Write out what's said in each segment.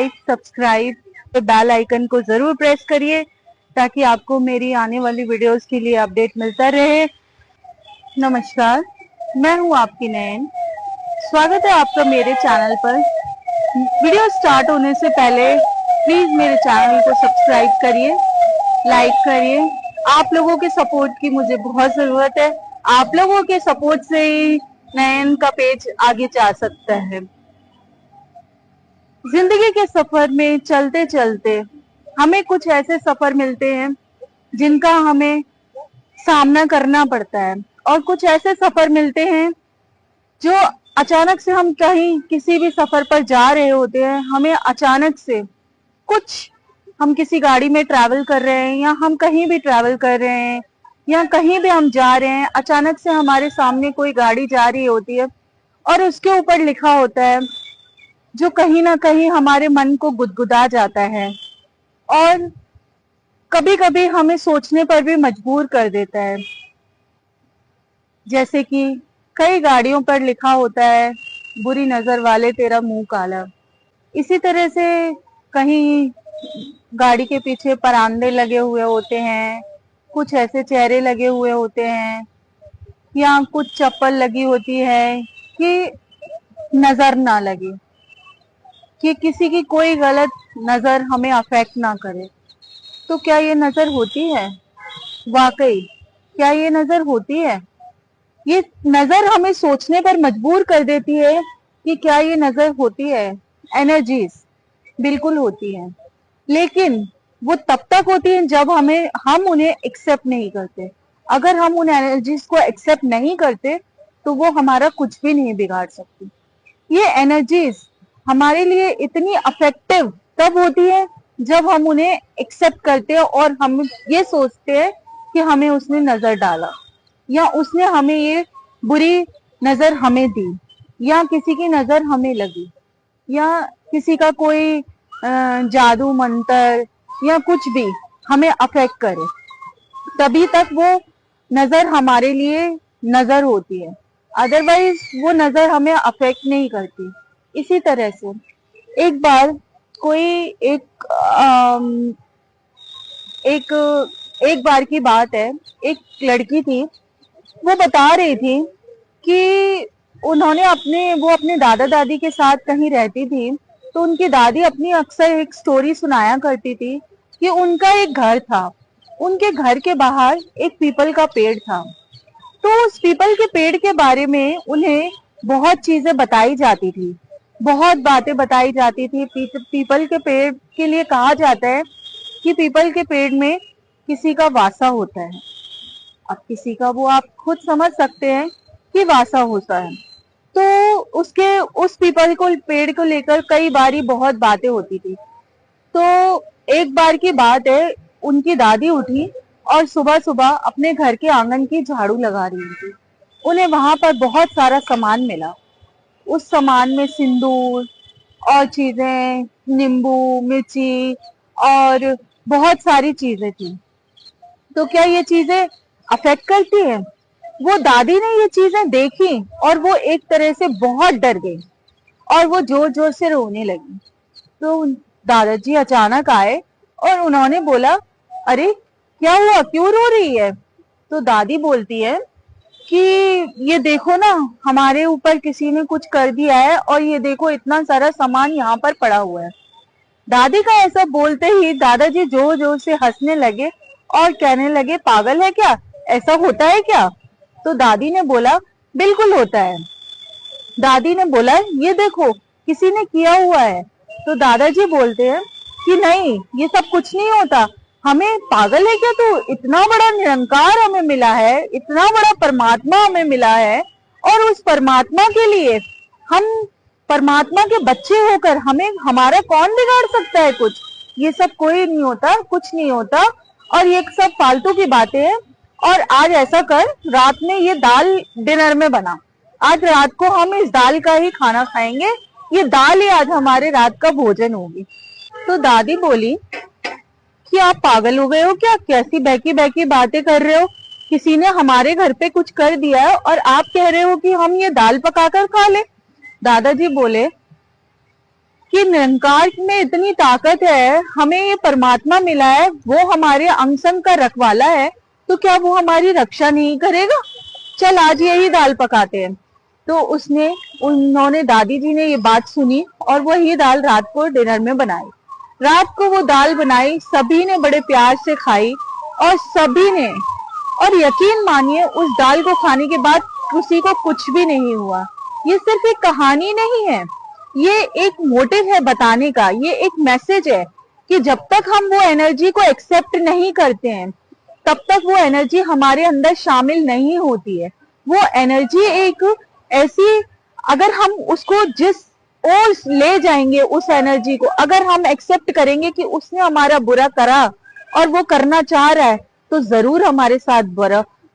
Subscribe bell icon को जरूर press करिए ताकि आपको मेरी आने वाली वीडियोस के लिए अपडेट मिलता रहे। नमस्कार, मैं हूं आपकी नयन। स्वागत है आपका मेरे चैनल पर। वीडियो स्टार्ट होने से पहले प्लीज मेरे चैनल को सब्सक्राइब करिए, लाइक करिए। आप लोगों के सपोर्ट की मुझे बहुत जरूरत है। आप लोगों के सपोर्ट से ही नयन का पेज आगे जा सकता है। जिंदगी के सफर में चलते चलते हमें कुछ ऐसे सफर मिलते हैं जिनका हमें सामना करना पड़ता है, और कुछ ऐसे सफर मिलते हैं जो अचानक से हम कहीं किसी भी सफर पर जा रहे होते हैं। हमें अचानक से कुछ, हम किसी गाड़ी में ट्रैवल कर रहे हैं या हम कहीं भी ट्रैवल कर रहे हैं या कहीं भी हम जा रहे हैं, अचानक से हमारे सामने कोई गाड़ी जा रही होती है और उसके ऊपर लिखा होता है जो कहीं ना कहीं हमारे मन को गुदगुदा जाता है और कभी कभी हमें सोचने पर भी मजबूर कर देता है। जैसे कि कई गाड़ियों पर लिखा होता है, बुरी नजर वाले तेरा मुंह काला। इसी तरह से कहीं गाड़ी के पीछे परांदे लगे हुए होते हैं, कुछ ऐसे चेहरे लगे हुए होते हैं या कुछ चप्पल लगी होती है कि नजर ना लगे, कि किसी की कोई गलत नजर हमें अफेक्ट ना करे। तो क्या ये नजर होती है? वाकई क्या ये नजर होती है? ये नजर हमें सोचने पर मजबूर कर देती है कि क्या ये नजर होती है। एनर्जीज बिल्कुल होती है, लेकिन वो तब तक होती है जब हम उन्हें एक्सेप्ट नहीं करते। अगर हम उन एनर्जीज को एक्सेप्ट नहीं करते तो वो हमारा कुछ भी नहीं बिगाड़ सकती। ये एनर्जीज हमारे लिए इतनी अफेक्टिव तब होती है जब हम उन्हें एक्सेप्ट करते हैं और हम ये सोचते हैं कि हमें उसने नजर डाला या उसने हमें ये बुरी नजर हमें दी या किसी की नजर हमें लगी या किसी का कोई जादू मंतर या कुछ भी हमें अफेक्ट करे, तभी तक वो नजर हमारे लिए नजर होती है। अदरवाइज वो नजर हमें अफेक्ट नहीं करती। इसी तरह से एक बार कोई एक एक बार की बात है, एक लड़की थी। वो बता रही थी कि वो अपने दादा दादी के साथ कहीं रहती थी, तो उनकी दादी अपनी अक्सर एक स्टोरी सुनाया करती थी कि उनका एक घर था, उनके घर के बाहर एक पीपल का पेड़ था। तो उस पीपल के पेड़ के बारे में उन्हें बहुत चीजें बताई जाती थी, बहुत बातें बताई जाती थी। पीपल के पेड़ के लिए कहा जाता है कि पीपल के पेड़ में किसी का वासा होता है। अब किसी का, वो आप खुद समझ सकते हैं कि वासा होता है। तो उस पीपल को पेड़ को लेकर कई बारी बहुत बातें होती थी। तो एक बार की बात है, उनकी दादी उठी और सुबह सुबह अपने घर के आंगन की झाड़ू लगा रही थी। उन्हें वहां पर बहुत सारा सामान मिला। उस सामान में सिंदूर और चीजें, नींबू, मिर्ची और बहुत सारी चीजें थी। तो क्या ये चीजें अफेक्ट करती है? वो दादी ने ये चीजें देखी और वो एक तरह से बहुत डर गई और वो जोर जोर से रोने लगी। तो दादाजी अचानक आए और उन्होंने बोला, अरे क्या हुआ, क्यों रो रही है? तो दादी बोलती है कि ये देखो ना, हमारे ऊपर किसी ने कुछ कर दिया है और ये देखो इतना सारा सामान यहाँ पर पड़ा हुआ है। दादी का ऐसा बोलते ही दादाजी जोर जोर से हंसने लगे और कहने लगे, पागल है क्या, ऐसा होता है क्या? तो दादी ने बोला, बिल्कुल होता है। दादी ने बोला, ये देखो किसी ने किया हुआ है। तो दादाजी बोलते हैं कि नहीं, ये सब कुछ नहीं होता। हमें, पागल है क्या तू, इतना बड़ा निरंकार हमें मिला है, इतना बड़ा परमात्मा हमें मिला है, और उस परमात्मा के लिए, हम परमात्मा के बच्चे होकर हमें, हमारा कौन बिगाड़ सकता है कुछ? ये सब कोई नहीं होता, कुछ नहीं होता, और ये सब फालतू की बातें हैं। और आज ऐसा कर, रात में ये दाल डिनर में बना, आज रात को हम इस दाल का ही खाना खाएंगे, ये दाल ही आज हमारे रात का भोजन होगी। तो दादी बोली कि आप पागल हो गए हो क्या, कैसी बहकी बहकी बातें कर रहे हो? किसी ने हमारे घर पे कुछ कर दिया है और आप कह रहे हो कि हम ये दाल पकाकर खा ले। दादाजी बोले, कि निरंकार में इतनी ताकत है, हमें ये परमात्मा मिला है, वो हमारे अंग संग का रखवाला है, तो क्या वो हमारी रक्षा नहीं करेगा? चल आज यही दाल पकाते हैं। तो उन्होंने दादी जी ने ये बात सुनी और वही दाल रात को डिनर में बनाई। रात को वो दाल बनाई, सभी ने बड़े प्यार से खाई और सभी ने, और यकीन मानिए उस दाल को खाने के बाद किसी को कुछ भी नहीं हुआ। ये सिर्फ एक कहानी नहीं है, ये एक मोटिव है बताने का, ये एक मैसेज है कि जब तक हम वो एनर्जी को एक्सेप्ट नहीं करते हैं तब तक वो एनर्जी हमारे अंदर शामिल नहीं होती है। वो एनर्जी एक ऐसी, अगर हम उसको जिस ओर ले जाएंगे, उस एनर्जी को अगर हम एक्सेप्ट करेंगे कि उसने हमारा बुरा करा और वो करना चाह रहा है, तो जरूर हमारे साथ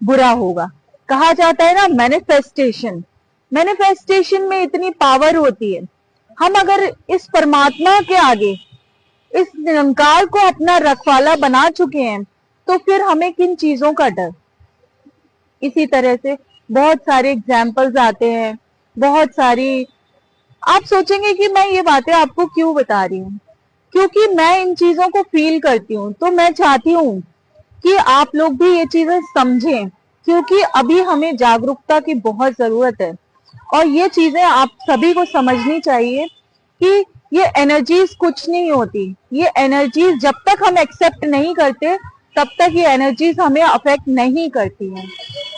बुरा होगा। कहा जाता है ना, मैनिफेस्टेशन में इतनी पावर होती है। हम अगर इस परमात्मा के आगे इस निरंकार को अपना रखवाला बना चुके हैं, तो फिर हमें किन चीजों का डर। इसी तरह से बहुत सारे एग्जाम्पल्स आते हैं, बहुत सारी। आप सोचेंगे कि मैं ये बातें आपको क्यों बता रही हूँ, क्योंकि मैं इन चीजों को फील करती हूँ। तो मैं चाहती हूँ कि आप लोग भी ये चीजें समझें, क्योंकि अभी हमें जागरूकता की बहुत जरूरत है और ये चीजें आप सभी को समझनी चाहिए कि ये एनर्जीज कुछ नहीं होती। ये एनर्जीज जब तक हम एक्सेप्ट नहीं करते तब तक ये एनर्जीज हमें अफेक्ट नहीं करती हैं।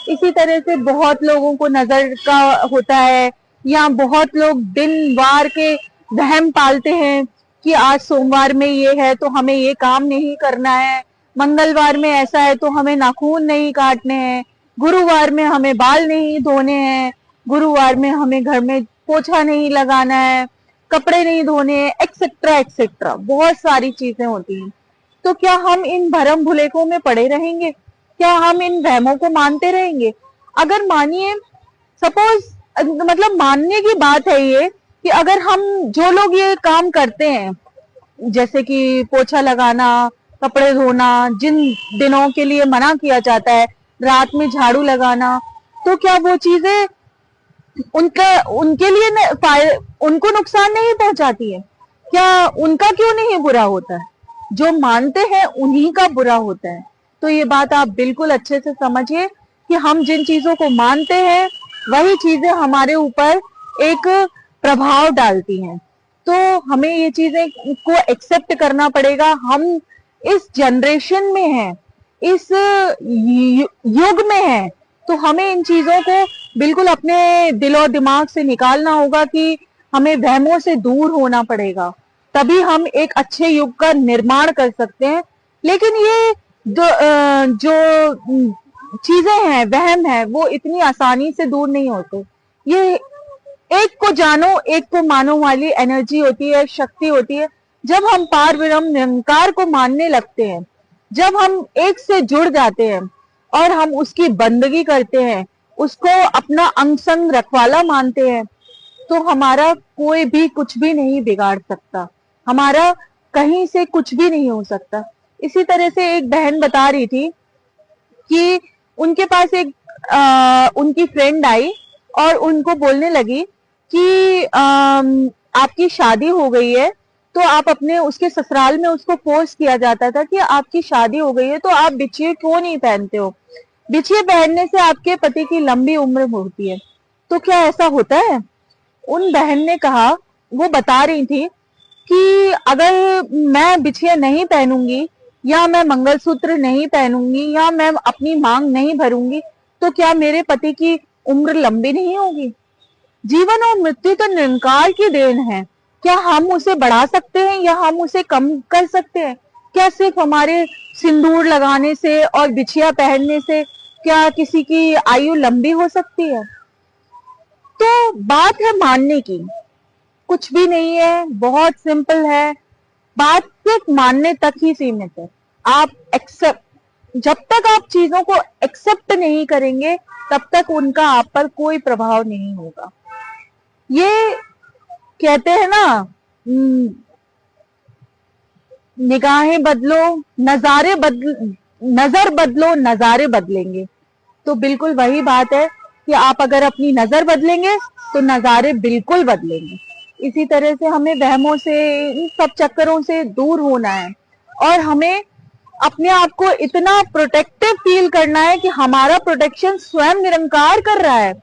इसी तरह से बहुत लोगों को नजर का होता है, या बहुत लोग दिन वार के वहम पालते हैं कि आज सोमवार में ये है तो हमें ये काम नहीं करना है, मंगलवार में ऐसा है तो हमें नाखून नहीं काटने हैं, गुरुवार में हमें बाल नहीं धोने हैं, गुरुवार में हमें घर में पोछा नहीं लगाना है, कपड़े नहीं धोने हैं, एक्सेट्रा एक्सेट्रा। बहुत सारी चीजें होती हैं। तो क्या हम इन भरम भुलेखों में पड़े रहेंगे? क्या हम इन वहमों को मानते रहेंगे? अगर मानिए, सपोज, मतलब मानने की बात है ये कि अगर हम, जो लोग ये काम करते हैं जैसे कि पोछा लगाना, कपड़े धोना, जिन दिनों के लिए मना किया जाता है, रात में झाड़ू लगाना, तो क्या वो चीजें उनके लिए उनको नुकसान नहीं पहुंचाती है? क्या उनका क्यों नहीं बुरा होता है? जो मानते हैं उन्हीं का बुरा होता है। तो ये बात आप बिल्कुल अच्छे से समझिए कि हम जिन चीजों को मानते हैं वही चीजें हमारे ऊपर एक प्रभाव डालती हैं। तो हमें ये चीजें को एक्सेप्ट करना पड़ेगा। हम इस जनरेशन में हैं, इस युग में हैं, तो हमें इन चीजों को बिल्कुल अपने दिलो दिमाग से निकालना होगा कि हमें वहमों से दूर होना पड़ेगा, तभी हम एक अच्छे युग का निर्माण कर सकते हैं। लेकिन ये जो चीजें हैं, वहम है, वो इतनी आसानी से दूर नहीं होते। ये एक को जानो एक को मानो वाली एनर्जी होती है, शक्ति होती है। जब हम पार ब्रह्म निरंकार को मानने लगते हैं, जब हम एक से जुड़ जाते हैं और हम उसकी बंदगी करते हैं, उसको अपना अंग संग रखवाला मानते हैं, तो हमारा कोई भी कुछ भी नहीं बिगाड़ सकता, हमारा कहीं से कुछ भी नहीं हो सकता। इसी तरह से एक बहन बता रही थी कि उनके पास एक उनकी फ्रेंड आई और उनको बोलने लगी कि आपकी शादी हो गई है, तो आप अपने, उसके ससुराल में उसको फोर्स किया जाता था कि आपकी शादी हो गई है तो आप बिछिए क्यों नहीं पहनते हो, बिछिए पहनने से आपके पति की लंबी उम्र होती है। तो क्या ऐसा होता है? उन बहन ने कहा, वो बता रही थी कि अगर मैं बिछिया नहीं पहनूंगी, या मैं मंगलसूत्र नहीं पहनूंगी, या मैं अपनी मांग नहीं भरूंगी, तो क्या मेरे पति की उम्र लंबी नहीं होगी? जीवन और मृत्यु तो निरंकार की देन है। क्या हम उसे बढ़ा सकते हैं या हम उसे कम कर सकते हैं? क्या सिर्फ हमारे सिंदूर लगाने से और बिछिया पहनने से क्या किसी की आयु लंबी हो सकती है? तो बात है मानने की, कुछ भी नहीं है, बहुत सिंपल है। बात सिर्फ मानने तक ही सीमित है। आप एक्सेप्ट, जब तक आप चीजों को एक्सेप्ट नहीं करेंगे तब तक उनका आप पर कोई प्रभाव नहीं होगा। ये कहते हैं ना, निगाहें बदलो, नजर बदलो, नजारे बदलेंगे। तो बिल्कुल वही बात है कि आप अगर अपनी नजर बदलेंगे तो नजारे बिल्कुल बदलेंगे। इसी तरह से हमें वहमों से, इन सब चक्करों से दूर होना है और हमें अपने आप को इतना प्रोटेक्टिव फील करना है कि हमारा प्रोटेक्शन स्वयं निरंकार कर रहा है,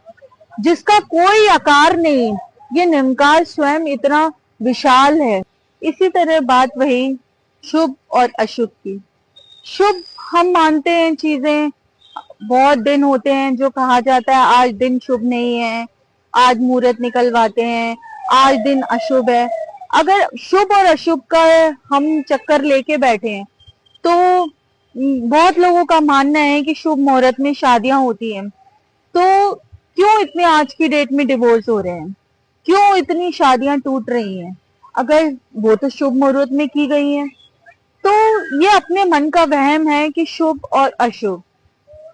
जिसका कोई आकार नहीं। ये निरंकार स्वयं इतना विशाल है। इसी तरह बात वही शुभ और अशुभ की। शुभ हम मानते हैं चीजें, बहुत दिन होते हैं जो कहा जाता है आज दिन शुभ नहीं है, आज मुहूर्त निकलवाते हैं, आज दिन अशुभ है। अगर शुभ और अशुभ का हम चक्कर लेके बैठे हैं तो बहुत लोगों का मानना है कि शुभ मुहूर्त में शादियां होती हैं, तो क्यों इतने आज की डेट में डिवोर्स हो रहे हैं, क्यों इतनी शादियां टूट रही हैं, अगर वो तो शुभ मुहूर्त में की गई हैं। तो ये अपने मन का वहम है कि शुभ और अशुभ,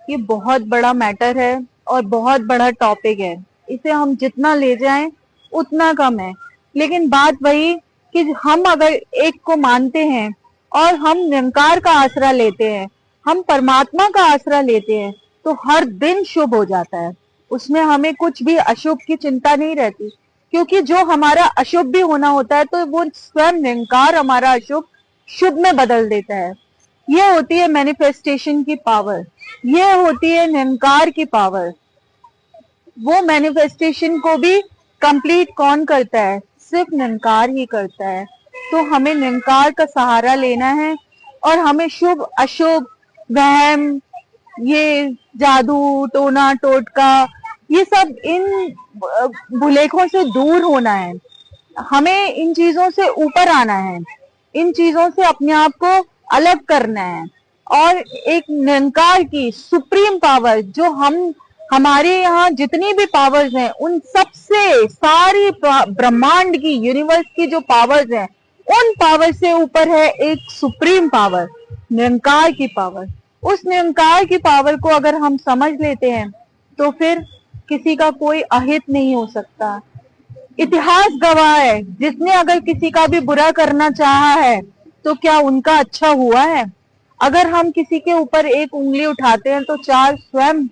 ये बहुत बड़ा मैटर है और बहुत बड़ा टॉपिक है। इसे हम जितना ले जाएं उतना कम है। लेकिन बात वही कि हम अगर एक को मानते हैं और हम निरंकार का आसरा लेते हैं, हम परमात्मा का आसरा लेते हैं, तो हर दिन शुभ हो जाता है। उसमें हमें कुछ भी अशुभ की चिंता नहीं रहती, क्योंकि जो हमारा अशुभ भी होना होता है तो वो स्वयं निरंकार हमारा अशुभ शुभ में बदल देता है। ये होती है मैनिफेस्टेशन की पावर, ये होती है निरंकार की पावर। वो मैनिफेस्टेशन को भी कंप्लीट कौन करता है? सिर्फ निरंकार ही करता है। तो हमें निरंकार का सहारा लेना है और हमें शुभ अशुभ, वहम, ये जादू टोना टोटका, ये सब इन भुलेखों से दूर होना है। हमें इन चीजों से ऊपर आना है, इन चीजों से अपने आप को अलग करना है और एक निरंकार की सुप्रीम पावर, जो हमारे यहाँ जितनी भी पावर्स हैं उन सबसे, सारी ब्रह्मांड की, यूनिवर्स की जो पावर्स हैं, उन पावर से ऊपर है एक सुप्रीम पावर, निरंकार की पावर। उस निरंकार की पावर को अगर हम समझ लेते हैं तो फिर किसी का कोई अहित नहीं हो सकता। इतिहास गवाह है, जिसने अगर किसी का भी बुरा करना चाहा है तो क्या उनका अच्छा हुआ है? अगर हम किसी के ऊपर एक उंगली उठाते हैं तो चार स्वयं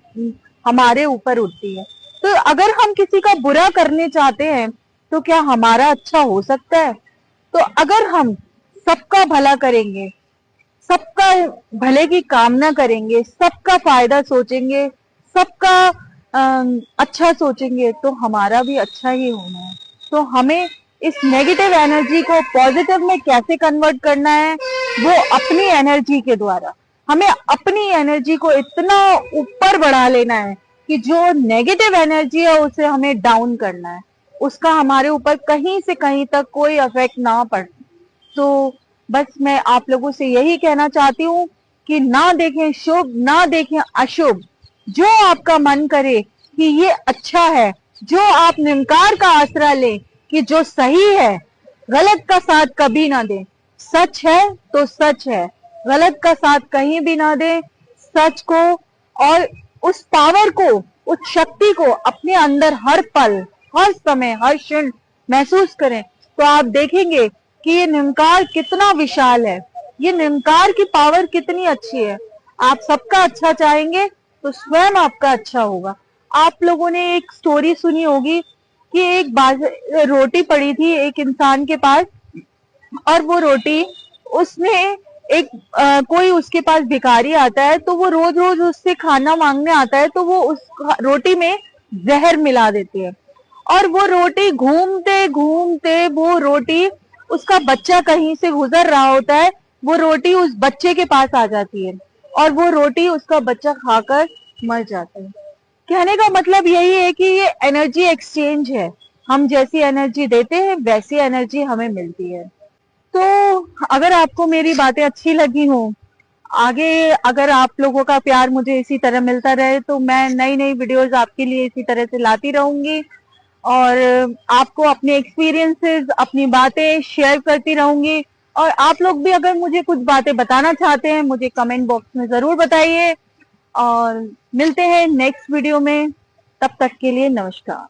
हमारे ऊपर उठती है। तो अगर हम किसी का बुरा करने चाहते हैं तो क्या हमारा अच्छा हो सकता है? तो अगर हम सबका भला करेंगे, सबका भले की कामना करेंगे, सबका फायदा सोचेंगे, सबका अच्छा सोचेंगे, तो हमारा भी अच्छा ही होना है। तो हमें इस नेगेटिव एनर्जी को पॉजिटिव में कैसे कन्वर्ट करना है, वो अपनी एनर्जी के द्वारा। हमें अपनी एनर्जी को इतना ऊपर बढ़ा लेना है कि जो नेगेटिव एनर्जी है उसे हमें डाउन करना है, उसका हमारे ऊपर कहीं से कहीं तक कोई इफेक्ट ना पड़े। तो बस मैं आप लोगों से यही कहना चाहती हूँ कि ना देखें शुभ, ना देखें अशुभ, जो आपका मन करे कि ये अच्छा है, जो आप निरंकार का आसरा ले कि जो सही है, गलत का साथ कभी ना दे। सच है तो सच है, गलत का साथ कहीं भी ना दे। सच को और उस पावर को, उस शक्ति को अपने अंदर हर पल, हर समय, हर क्षण महसूस करें, तो आप देखेंगे कि ये निरंकार कितना विशाल है, ये निरंकार की पावर कितनी अच्छी है। आप सबका अच्छा चाहेंगे तो स्वयं आपका अच्छा होगा। आप लोगों ने एक स्टोरी सुनी होगी कि एक रोटी पड़ी थी एक इंसान के पास, और वो रोटी उसने एक कोई उसके पास भिखारी आता है तो वो रोज रोज उससे खाना मांगने आता है, तो वो उस रोटी में जहर मिला देती है और वो रोटी घूमते घूमते, वो रोटी, उसका बच्चा कहीं से गुजर रहा होता है, वो रोटी उस बच्चे के पास आ जाती है और वो रोटी उसका बच्चा खाकर मर जाता है। कहने का मतलब यही है कि ये एनर्जी एक्सचेंज है, हम जैसी एनर्जी देते हैं वैसी एनर्जी हमें मिलती है। तो अगर आपको मेरी बातें अच्छी लगी हो, आगे अगर आप लोगों का प्यार मुझे इसी तरह मिलता रहे तो मैं नई नई वीडियोस आपके लिए इसी तरह से लाती रहूंगी और आपको अपने एक्सपीरियंसेस, अपनी बातें शेयर करती रहूंगी। और आप लोग भी अगर मुझे कुछ बातें बताना चाहते हैं, मुझे कमेंट बॉक्स में जरूर बताइए और मिलते हैं नेक्स्ट वीडियो में। तब तक के लिए नमस्कार।